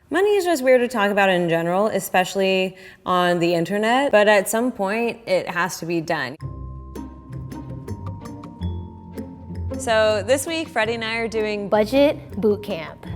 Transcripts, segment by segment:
Money is just weird to talk about in general, especially on the internet, but at some point it has to be done. So this week, Freddie and I are doing Budget Bootcamp.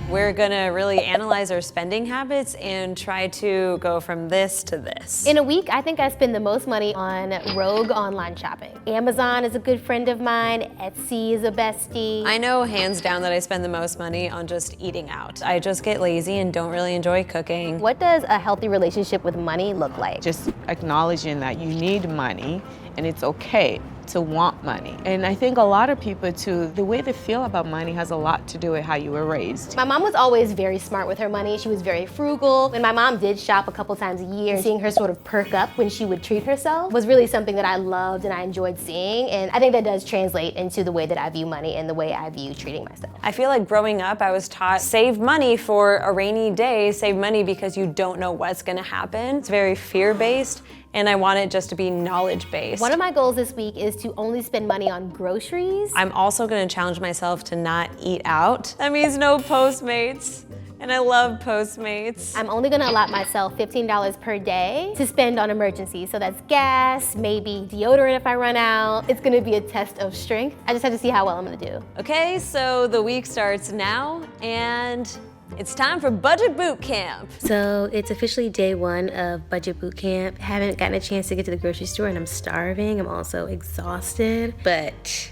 We're gonna really analyze our spending habits and try to go from this to this. In a week, I think I spend the most money on rogue online shopping. Amazon is a good friend of mine, Etsy is a bestie. I know hands down that I spend the most money on just eating out. I just get lazy and don't really enjoy cooking. What does a healthy relationship with money look like? Just acknowledging that you need money and it's okay to want money. And I think a lot of people too, the way they feel about money has a lot to do with how you were raised. My mom was always very smart with her money. She was very frugal. When my mom did shop a couple times a year, seeing her sort of perk up when she would treat herself was really something that I loved and I enjoyed seeing. And I think that does translate into the way that I view money and the way I view treating myself. I feel like growing up, I was taught save money for a rainy day, save money because you don't know what's gonna happen. It's very fear-based, and I want it just to be knowledge-based. One of my goals this week is to only spend money on groceries. I'm also gonna challenge myself to not eat out. That means no Postmates, and I love Postmates. I'm only gonna allot myself $15 per day to spend on emergencies. So that's gas, maybe deodorant if I run out. It's gonna be a test of strength. I just have to see how well I'm gonna do. Okay, so the week starts now, and it's time for Budget Boot Camp. So it's officially day one of Budget Boot Camp. Haven't gotten a chance to get to the grocery store and I'm starving. I'm also exhausted, but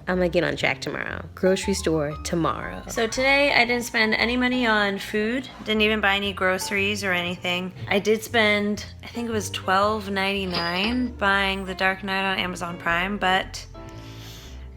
I'm gonna get on track tomorrow. Grocery store tomorrow. So today I didn't spend any money on food. Didn't even buy any groceries or anything. I did spend, I think it was $12.99 buying The Dark Knight on Amazon Prime, but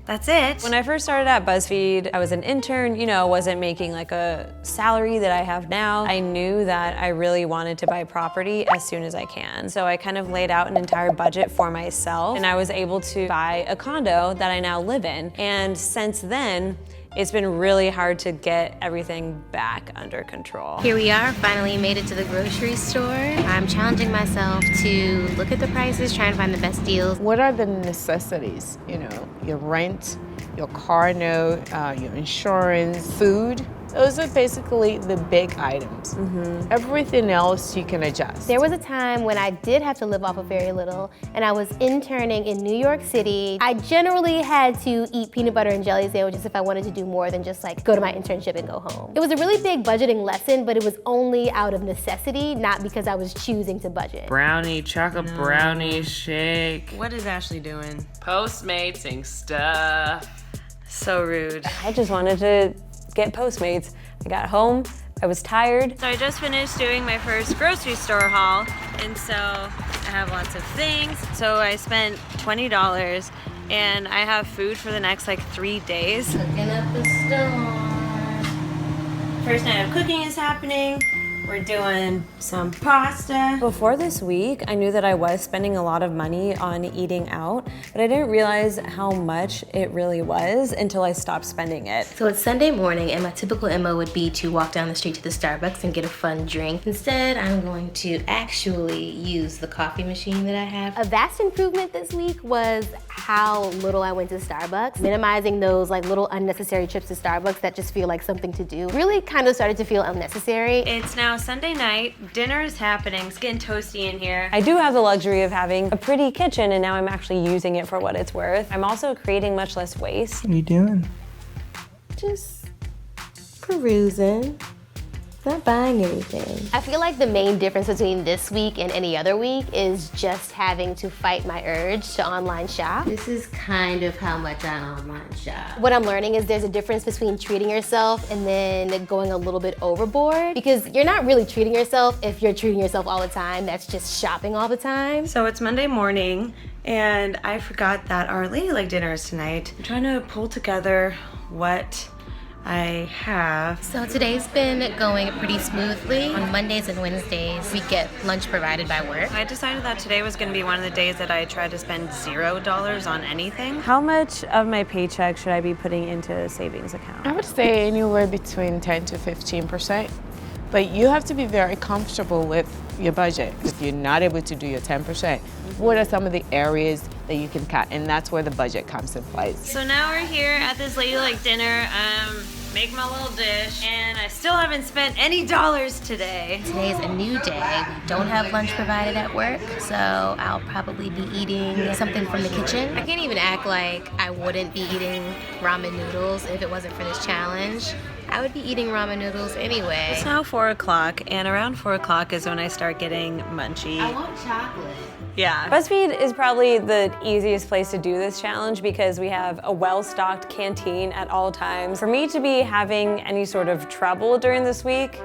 that's it. When I first started at BuzzFeed, I was an intern, wasn't making like a salary that I have now. I knew that I really wanted to buy property as soon as I can. So I kind of laid out an entire budget for myself, and I was able to buy a condo that I now live in. And since then, it's been really hard to get everything back under control. Here we are, finally made it to the grocery store. I'm challenging myself to look at the prices, try and find the best deals. What are the necessities? Your rent, your car note, your insurance, food. Those are basically the big items. Everything else you can adjust. There was a time when I did have to live off of very little, and I was interning in New York City. I generally had to eat peanut butter and jelly sandwiches if I wanted to do more than just like go to my internship and go home. It was a really big budgeting lesson, but it was only out of necessity, not because I was choosing to budget. Brownie, chocolate brownie shake. What is Ashley doing? Postmates stuff. So rude. I just wanted to get Postmates. I got home, I was tired. So I just finished doing my first grocery store haul, and so I have lots of things. So I spent $20, and I have food for the next 3 days. Cooking up the store. First night of cooking is happening. We're doing some pasta. Before this week, I knew that I was spending a lot of money on eating out, but I didn't realize how much it really was until I stopped spending it. So it's Sunday morning, and my typical MO would be to walk down the street to the Starbucks and get a fun drink. Instead, I'm going to actually use the coffee machine that I have. A vast improvement this week was how little I went to Starbucks. Minimizing those little unnecessary trips to Starbucks that just feel like something to do really kind of started to feel unnecessary. It's now Sunday night, dinner is happening, it's getting toasty in here. I do have the luxury of having a pretty kitchen, and now I'm actually using it for what it's worth. I'm also creating much less waste. What are you doing? Just perusing, not buying anything. I feel like the main difference between this week and any other week is just having to fight my urge to online shop. This is kind of how much I online shop. What I'm learning is there's a difference between treating yourself and then going a little bit overboard, because you're not really treating yourself if you're treating yourself all the time. That's just shopping all the time. So it's Monday morning, and I forgot that our Ladylike dinner is tonight. I'm trying to pull together what I have. So today's been going pretty smoothly. On Mondays and Wednesdays, we get lunch provided by work. I decided that today was gonna be one of the days that I tried to spend $0 on anything. How much of my paycheck should I be putting into a savings account? I would say anywhere between 10 to 15%. But you have to be very comfortable with your budget. If you're not able to do your 10%, what are some of the areas that you can cut? And that's where the budget comes in place. So now we're here at this Ladylike dinner. make my little dish, and I still haven't spent any dollars today. Today is a new day. We don't have lunch provided at work, so I'll probably be eating something from the kitchen. I can't even act like I wouldn't be eating ramen noodles if it wasn't for this challenge. I would be eating ramen noodles anyway. It's now 4 o'clock, and around 4 o'clock is when I start getting munchy. I want chocolate. Yeah. BuzzFeed is probably the easiest place to do this challenge because we have a well-stocked canteen at all times. For me to be having any sort of trouble during this week,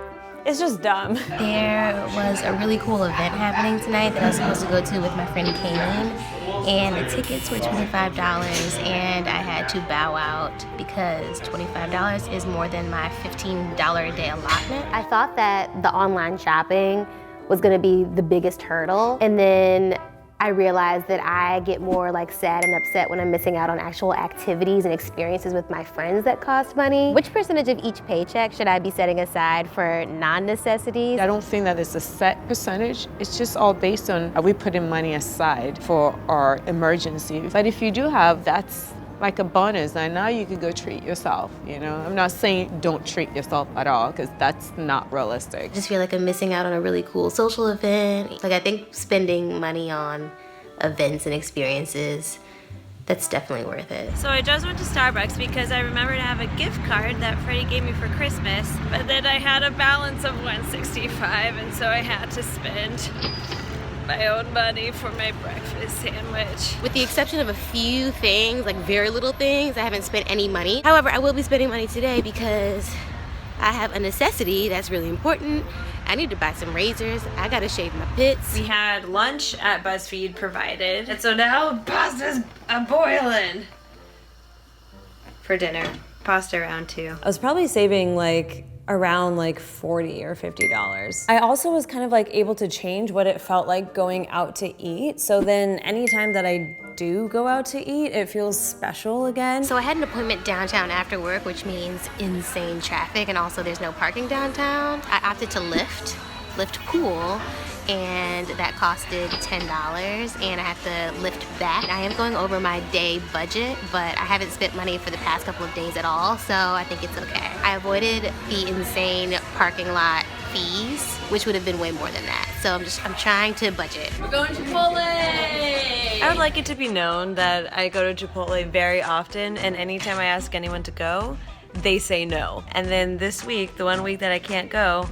it's just dumb. There was a really cool event happening tonight that I was supposed to go to with my friend Kaylin, and the tickets were $25, and I had to bow out because $25 is more than my $15 a day allotment. I thought that the online shopping was gonna be the biggest hurdle, and then I realized that I get more like sad and upset when I'm missing out on actual activities and experiences with my friends that cost money. Which percentage of each paycheck should I be setting aside for non-necessities? I don't think that it's a set percentage. It's just all based on are we putting money aside for our emergency. But if you do have, that's like a bonus, and now you could go treat yourself, you know? I'm not saying don't treat yourself at all, because that's not realistic. I just feel like I'm missing out on a really cool social event. Like, I think spending money on events and experiences, that's definitely worth it. So I just went to Starbucks because I remembered to have a gift card that Freddie gave me for Christmas, but then I had a balance of $165, and so I had to spend my own money for my breakfast sandwich. With the exception of a few things, like very little things, I haven't spent any money. However, I will be spending money today because I have a necessity that's really important. I need to buy some razors. I gotta shave my pits. We had lunch at BuzzFeed Provided, and so now pasta's boiling for dinner. Pasta round 2. I was probably saving around $40 or $50. I also was kind of able to change what it felt like going out to eat. So then anytime that I do go out to eat, it feels special again. So I had an appointment downtown after work, which means insane traffic, and also there's no parking downtown. I opted to Lyft Pool, and that costed $10, and I have to Lyft back. I am going over my day budget, but I haven't spent money for the past couple of days at all, so I think it's okay. I avoided the insane parking lot fees, which would have been way more than that. So I'm trying to budget. We're going to Chipotle! I would like it to be known that I go to Chipotle very often, and anytime I ask anyone to go, they say no. And then this week, the one week that I can't go,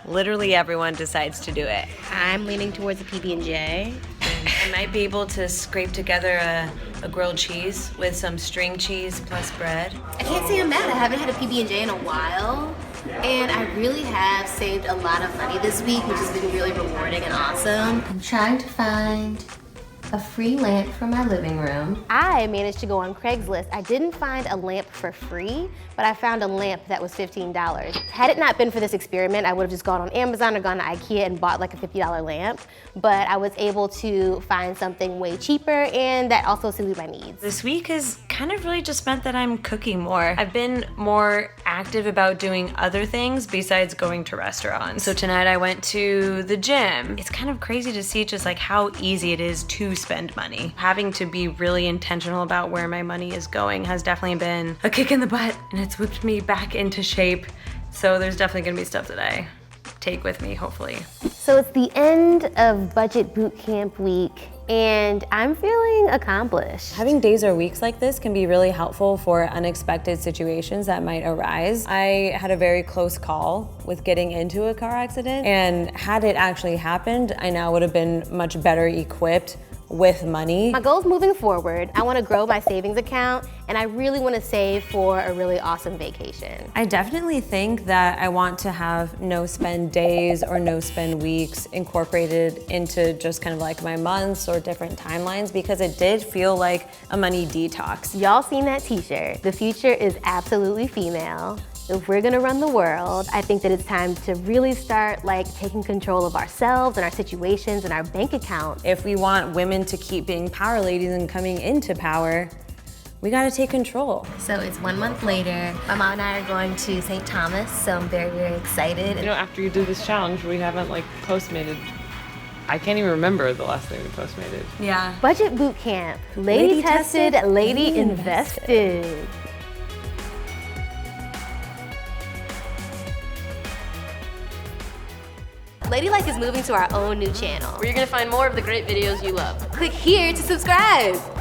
literally everyone decides to do it. I'm leaning towards a PB&J. I might be able to scrape together a grilled cheese with some string cheese plus bread. I can't say I'm mad. I haven't had a PB&J in a while, and I really have saved a lot of money this week, which has been really rewarding and awesome. I'm trying to find a free lamp for my living room. I managed to go on Craigslist. I didn't find a lamp for free, but I found a lamp that was $15. Had it not been for this experiment, I would have just gone on Amazon or gone to IKEA and bought a $50 lamp, but I was able to find something way cheaper, and that also suited my needs. This week has kind of really just meant that I'm cooking more. I've been more active about doing other things besides going to restaurants. So tonight I went to the gym. It's kind of crazy to see just how easy it is to spend money. Having to be really intentional about where my money is going has definitely been a kick in the butt, and it's whipped me back into shape. So there's definitely gonna be stuff that I take with me, hopefully. So it's the end of Budget Bootcamp week, and I'm feeling accomplished. Having days or weeks like this can be really helpful for unexpected situations that might arise. I had a very close call with getting into a car accident, and had it actually happened, I now would have been much better equipped with money. My goals moving forward, I want to grow my savings account, and I really want to save for a really awesome vacation. I definitely think that I want to have no spend days or no spend weeks incorporated into just kind of my months or different timelines, because it did feel like a money detox. Y'all seen that t-shirt? The future is absolutely female. If we're gonna run the world, I think that it's time to really start taking control of ourselves and our situations and our bank account. If we want women to keep being power ladies and coming into power, we gotta take control. So it's 1 month later. My mom and I are going to St. Thomas, so I'm very, very excited. You know, after you do this challenge, we haven't postmated. I can't even remember the last thing we postmated. Yeah. Budget Bootcamp. Lady tested, lady invested. Ladylike is moving to our own new channel. Where you're gonna find more of the great videos you love. Click here to subscribe.